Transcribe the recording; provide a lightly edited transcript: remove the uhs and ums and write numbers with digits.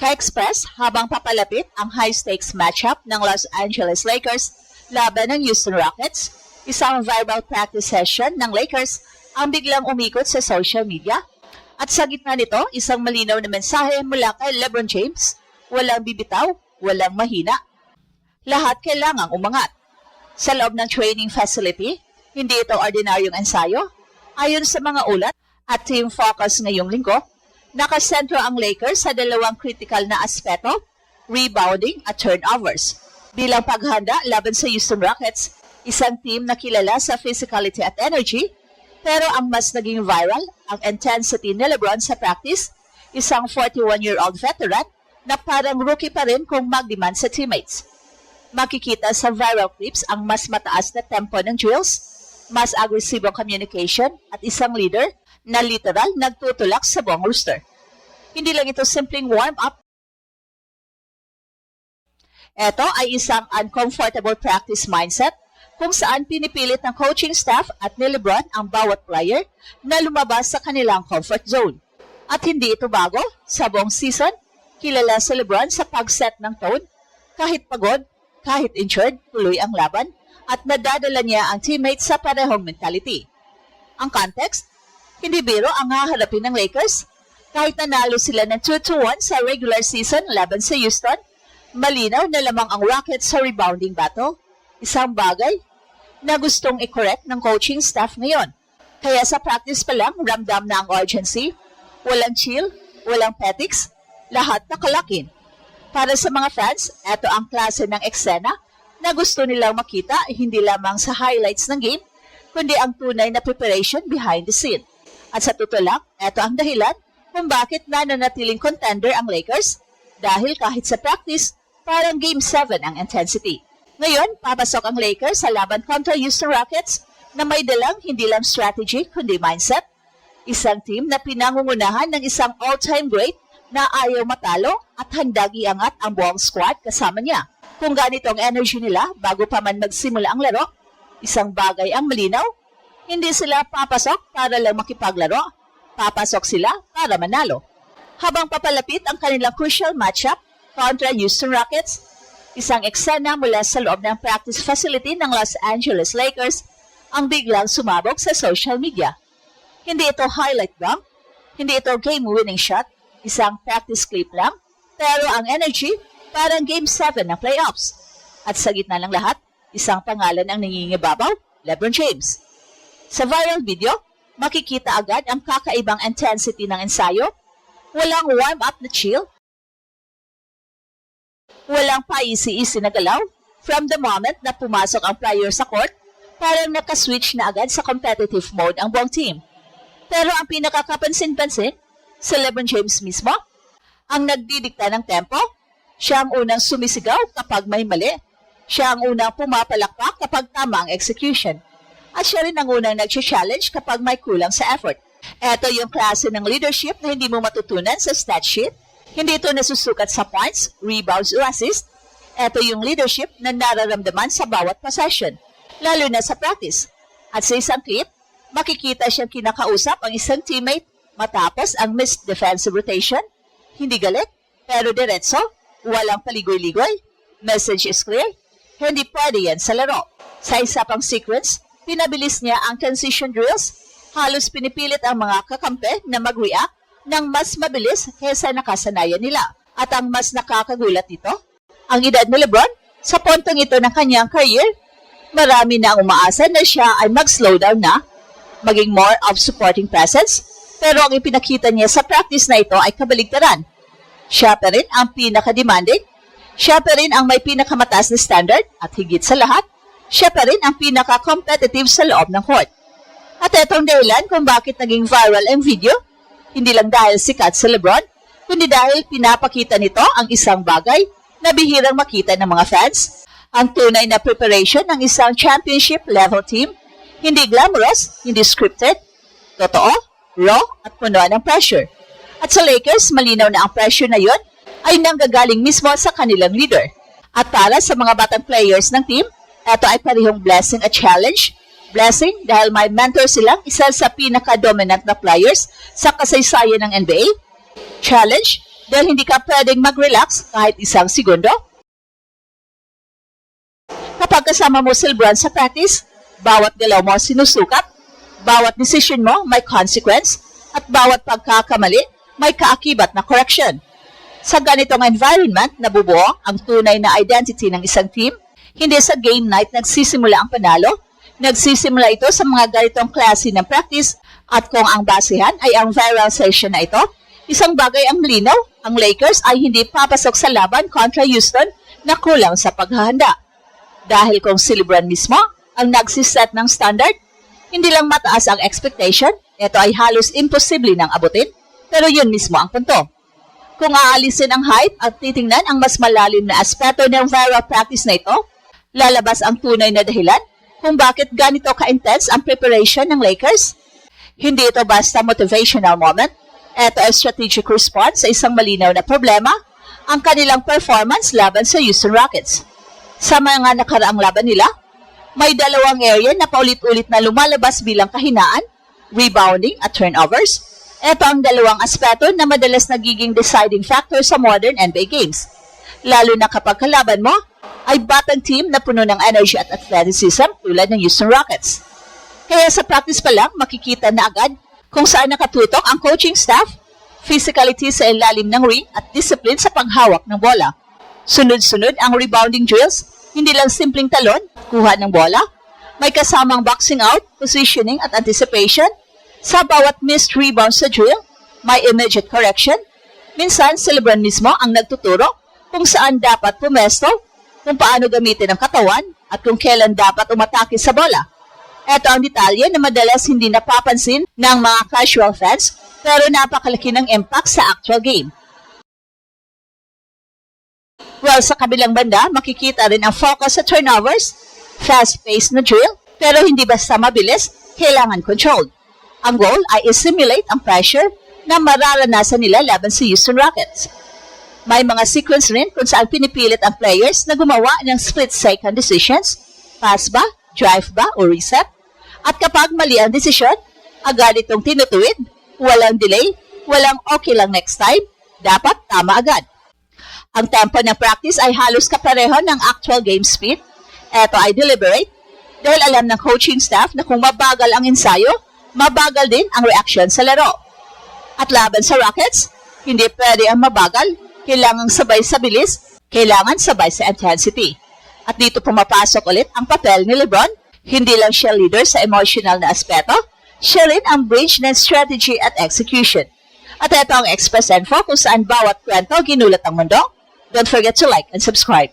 Ka-express habang papalapit ang high-stakes matchup ng Los Angeles Lakers laban ng Houston Rockets, isang viral practice session ng Lakers ang biglang umikot sa social media. At sa gitna nito, isang malinaw na mensahe mula kay LeBron James, walang bibitaw, walang mahina. Lahat kailangang umangat. Sa loob ng training facility, hindi ito ordinaryong ensayo. Ayon sa mga ulat at team focus ngayong linggo, nakasentro ang Lakers sa dalawang critical na aspeto, rebounding at turnovers. Bilang paghanda laban sa Houston Rockets, isang team na kilala sa physicality at energy, pero ang mas naging viral ang intensity ni LeBron sa practice, isang 41-year-old veteran na parang rookie pa rin kung mag-demand sa teammates. Makikita sa viral clips ang mas mataas na tempo ng drills, mas agresibong communication at isang leader na literal nagtutulak sa buong roster. Hindi lang ito simpleng warm-up. Ito ay isang uncomfortable practice mindset kung saan pinipilit ng coaching staff at ni LeBron ang bawat player na lumabas sa kanilang comfort zone. At hindi ito bago. Sa buong season, kilala si LeBron sa pag-set ng tone. Kahit pagod, kahit injured, tuloy ang laban at nadadala niya ang teammates sa parehong mentality. Ang context, hindi biro ang haharapin ng Lakers. Kahit nanalo sila ng 2-1 sa regular season laban sa Houston, malinaw na lamang ang Rockets sa rebounding battle. Isang bagay na gustong i-correct ng coaching staff ngayon. Kaya sa practice pa lang, ramdam na ang urgency. Walang chill, walang petics, lahat nakalakin. Para sa mga fans, ito ang klase ng eksena na gusto nilang makita hindi lamang sa highlights ng game, kundi ang tunay na preparation behind the scene. At sa tutulak, ito ang dahilan kung bakit nananatiling contender ang Lakers dahil kahit sa practice, parang Game 7 ang intensity. Ngayon, papasok ang Lakers sa laban kontra Houston Rockets na may dalang hindi lang strategy kundi mindset. Isang team na pinangungunahan ng isang all-time great na ayaw matalo at handang iangat ang buong squad kasama niya. Kung ganito ang energy nila bago pa man magsimula ang laro, isang bagay ang malinaw. Hindi sila papasok para lang makipaglaro. Papasok sila para manalo. Habang papalapit ang kanilang crucial matchup kontra Houston Rockets, isang eksena mula sa loob ng practice facility ng Los Angeles Lakers ang biglang sumabog sa social media. Hindi ito highlight lang, hindi ito game-winning shot, isang practice clip lang, pero ang energy parang Game 7 ng playoffs. At sa gitna ng lahat, isang pangalan ang nangingibabaw, LeBron James. Sa viral video, makikita agad ang kakaibang intensity ng ensayo. Walang warm-up na chill. Walang paisi-isi na galaw. From the moment na pumasok ang player sa court, parang nakaswitch na agad sa competitive mode ang buong team. Pero ang pinakakapansin-pansin, si LeBron James mismo, ang nagdidikta ng tempo. Siya ang unang sumisigaw kapag may mali. Siya ang unang pumapalakpak kapag tama ang execution. At siya rin ang unang nag-challenge kapag may kulang sa effort. Ito yung klase ng leadership na hindi mo matutunan sa stat sheet. Hindi ito nasusukat sa points, rebounds o assist. Ito yung leadership na nararamdaman sa bawat possession, lalo na sa practice. At sa isang clip, makikita siyang kinakausap ang isang teammate matapos ang missed defensive rotation. Hindi galit, pero diretso, walang paligoy-ligoy. Message is clear, hindi pwede yan sa laro. Sa isa pang sequence, pinabilis niya ang transition drills. Halos pinipilit ang mga kakampi na mag-react ng mas mabilis kaysa nakasanayan nila. At ang mas nakakagulat dito, ang edad ni LeBron, sa puntong ito ng kanyang career, marami na ang umaasa na siya ay mag-slow down na, maging more of supporting presence, pero ang ipinakita niya sa practice na ito ay kabaligtaran. Siya pa rin ang pinaka-demanding, siya pa rin ang may pinakamataas na standard, at higit sa lahat, siya pa rin ang pinaka-competitive sa loob ng court. At itong dahilan kung bakit naging viral ang video, hindi lang dahil sikat si LeBron, kundi dahil pinapakita nito ang isang bagay na bihirang makita ng mga fans, ang tunay na preparation ng isang championship-level team, hindi glamorous, hindi scripted, totoo, raw, at punuan ng pressure. At sa Lakers, malinaw na ang pressure na yon ay nanggagaling mismo sa kanilang leader. At para sa mga batang players ng team, ito ay parehong blessing at challenge. Blessing dahil may mentor silang isa sa pinaka-dominant na players sa kasaysayan ng NBA. Challenge dahil hindi ka pwedeng mag-relax kahit isang segundo. Kapag kasama mo si LeBron sa practice, bawat galaw mo sinusukat, bawat decision mo may consequence, at bawat pagkakamali may kaakibat na correction. Sa ganitong environment, nabubuo ang tunay na identity ng isang team. Hindi sa game night nagsisimula ang panalo, nagsisimula ito sa mga ganitong klase ng practice, at kung ang basihan ay ang viral session na ito, isang bagay ang malinaw, ang Lakers ay hindi papasok sa laban kontra Houston na kulang sa paghahanda. Dahil kung si LeBron mismo ang nagsiset ng standard, hindi lang mataas ang expectation, ito ay halos imposible nang abutin, pero yun mismo ang punto. Kung aalisin ang hype at titingnan ang mas malalim na aspeto ng viral practice na ito, lalabas ang tunay na dahilan kung bakit ganito ka-intense ang preparation ng Lakers. Hindi ito basta motivational moment, ito ay strategic response sa isang malinaw na problema, ang kanilang performance laban sa Houston Rockets. Sa mga nakaraang laban nila, may dalawang area na paulit-ulit na lumalabas bilang kahinaan, rebounding at turnovers. Ito ang dalawang aspeto na madalas nagiging deciding factor sa modern NBA games. Lalo na kapag kalaban mo ay batang team na puno ng energy at athleticism tulad ng Houston Rockets. Kaya sa practice pa lang, makikita na agad kung saan nakatutok ang coaching staff, physicality sa ilalim ng ring at discipline sa paghawak ng bola. Sunod-sunod ang rebounding drills, hindi lang simpleng talon, kuha ng bola, may kasamang boxing out, positioning at anticipation. Sa bawat missed rebound sa drill, may immediate correction. Minsan, si LeBron mismo ang nagtuturo kung saan dapat pumesto, kung paano gamitin ang katawan, at kung kailan dapat umatake sa bola. Ito ang detalye na madalas hindi napapansin ng mga casual fans, pero napakalaki ng impact sa actual game. Well, sa kabilang banda, makikita rin ang focus sa turnovers, fast-paced na drill, pero hindi basta mabilis, kailangan controlled. Ang goal ay i-simulate ang pressure na mararanasan nila laban sa Houston Rockets. May mga sequence rin kung saan pinipilit ang players na gumawa ng split-second decisions, pass ba, drive ba, o reset. At kapag mali ang desisyon, agad itong tinutuwid, walang delay, walang okay lang next time, dapat tama agad. Ang tempo ng practice ay halos kapareho ng actual game speed. Ito ay deliberate dahil alam ng coaching staff na kung mabagal ang ensayo, mabagal din ang reaction sa laro. At laban sa Rockets, hindi pwede ang mabagal, kailangan sabay sa bilis, kailangan sabay sa intensity. At dito pumapasok ulit ang papel ni LeBron. Hindi lang siya leader sa emotional na aspeto, siya rin ang bridge ng strategy at execution. At ito ang Express Info kung saan bawat kwento ginulat ang mundo. Don't forget to like and subscribe.